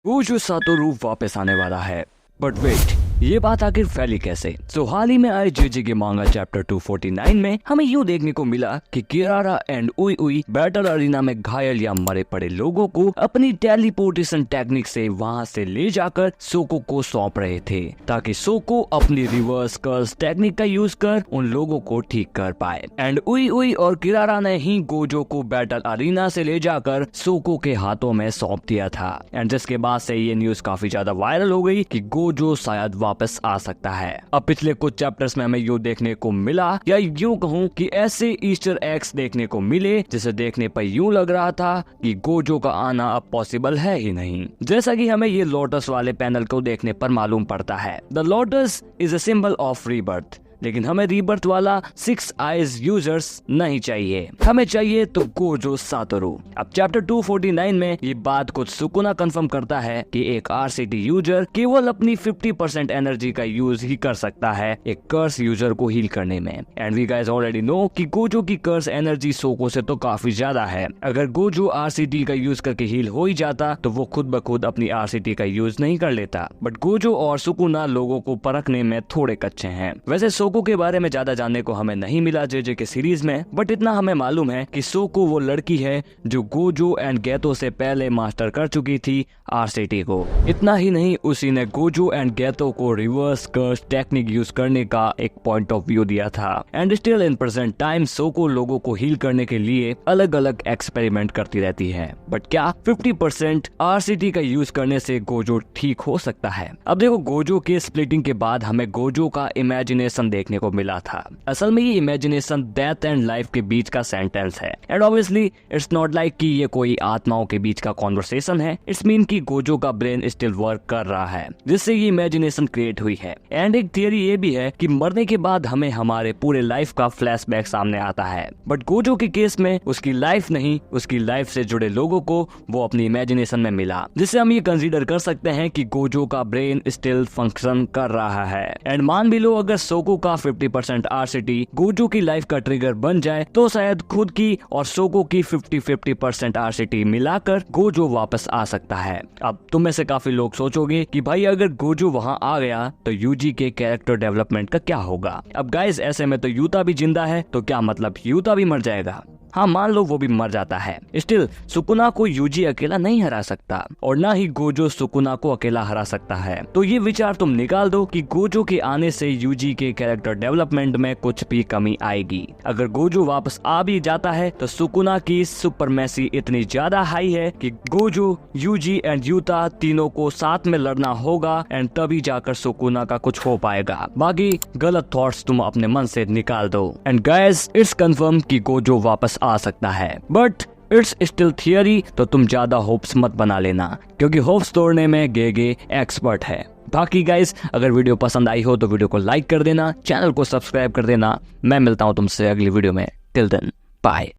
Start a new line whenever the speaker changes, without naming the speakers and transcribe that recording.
Gojo Satoru वापस आने वाला है, बट वेट, ये बात आखिर फैली कैसे? तो हाल ही में आए जेजे के मांगा चैप्टर 249 में हमें यूँ देखने को मिला कि किरारा एंड उई उई बैटल अरीना में घायल या मरे पड़े लोगों को अपनी टेलीपोर्टेशन टेक्निक से वहां से ले जाकर सोको को सौंप रहे थे, ताकि सोको अपनी रिवर्स कर्स टेक्निक का यूज कर उन लोगों को ठीक कर पाए। एंड उई उई और किरारा ने ही गोजो को बैटल अरीना से ले जाकर सोको के हाथों में सौंप दिया था। एंड जिसके बाद से ये न्यूज काफी ज्यादा वायरल हो गई कि गोजो शायद वापस आ सकता है। अब पिछले कुछ चैप्टर्स में हमें यूँ देखने को मिला, या यूँ कहूँ कि ऐसे ईस्टर एग्स देखने को मिले जिसे देखने पर यूँ लग रहा था कि गोजो का आना अब पॉसिबल है ही नहीं। जैसा कि हमें ये लोटस वाले पैनल को देखने पर मालूम पड़ता है। The lotus is a symbol of rebirth, लेकिन हमें रीबर्थ वाला 6 आइज यूजर्स नहीं चाहिए, हमें चाहिए तो गोजो सातोरू। अब चैप्टर 249 में ये बात कुछ सुकुना कंफर्म करता है कि एक आरसीटी यूजर केवल अपनी 50% एनर्जी का यूज ही कर सकता है एक कर्स यूजर को हील करने में। And we guys already know कि गोजो की कर्स एनर्जी सोको से तो काफी ज्यादा है। अगर गोजो आरसीटी का यूज करके हील हो ही जाता तो वो खुद ब खुद अपनी आरसीटी का यूज नहीं कर लेता। बट गोजो और सुकुना लोगों को परखने में थोड़े कच्चे हैं। वैसे सोको के बारे में ज्यादा जानने को हमें नहीं मिला जेजे के सीरीज में, बट इतना हमें मालूम है कि सोको वो लड़की है जो गोजो एंड गैतो से पहले मास्टर कर चुकी थी आरसीटी को। इतना ही नहीं, उसी ने गोजो एंड गैतो को रिवर्स कर्स टेक्निक यूज करने का एक पॉइंट ऑफ व्यू दिया था। And still in present time सोको लोगों को हील करने के लिए अलग अलग एक्सपेरिमेंट करती रहती है। बट क्या 50% आरसीटी का यूज करने से गोजो ठीक हो सकता है? अब देखो, गोजो के स्प्लिटिंग के बाद हमें गोजो का इमेजिनेशन देखने को मिला था। असल में ये इमेजिनेशन डेथ एंड लाइफ के बीच का सेंटेंस है। And obviously it's not like कि ये कोई आत्माओं के बीच का कॉन्वर्सेशन है। इट्स मीन कि गोजो का ब्रेन स्टिल वर्क कर रहा है, जिससे ये इमेजिनेशन क्रिएट हुई है। एंड एक थियरी ये भी है कि मरने के बाद हमें हमारे पूरे लाइफ का फ्लैशबैक सामने आता है। बट गोजो के केस में उसकी लाइफ नहीं, उसकी लाइफ से जुड़े लोगों को वो अपनी इमेजिनेशन में मिला, जिससे हम ये कंसीडर कर सकते हैं कि गोजो का ब्रेन स्टिल फंक्शन कर रहा है। एंड मान भी लो अगर सोको का 50% आरसीटी गोजो की लाइफ का ट्रिगर बन जाए तो शायद खुद की और सोको की 50-50% आरसीटी मिलाकर गोजो वापस आ सकता है। अब तुम में से काफी लोग सोचोगे कि भाई अगर गोजो वहां आ गया तो यूजी के कैरेक्टर डेवलपमेंट का क्या होगा? अब गाइस, ऐसे में तो यूता भी जिंदा है, तो क्या मतलब यूता भी मर जाएगा? हाँ, मान लो वो भी मर जाता है, स्टिल सुकुना को यूजी अकेला नहीं हरा सकता, और ना ही गोजो सुकुना को अकेला हरा सकता है। तो ये विचार तुम निकाल दो कि गोजो के आने से यूजी के कैरेक्टर डेवलपमेंट में कुछ भी कमी आएगी। अगर गोजो वापस आ भी जाता है तो सुकुना की सुपरमेसी इतनी ज्यादा हाई है कि गोजो, यूजी एंड यूता तीनों को साथ में लड़ना होगा, एंड तभी जाकर सुकुना का कुछ हो पाएगा। बाकी गलत थॉट्स तुम अपने मन से निकाल दो। एंड गाइस, इट्स कंफर्म कि गोजो वापस आ सकता है, बट इट्स स्टिल थियरी, तो तुम ज्यादा होप्स मत बना लेना, क्योंकि होप्स तोड़ने में गेगे एक्सपर्ट है। बाकी गाइस, अगर वीडियो पसंद आई हो तो वीडियो को लाइक कर देना, चैनल को सब्सक्राइब कर देना। मैं मिलता हूँ तुमसे अगली वीडियो में। Till then, bye.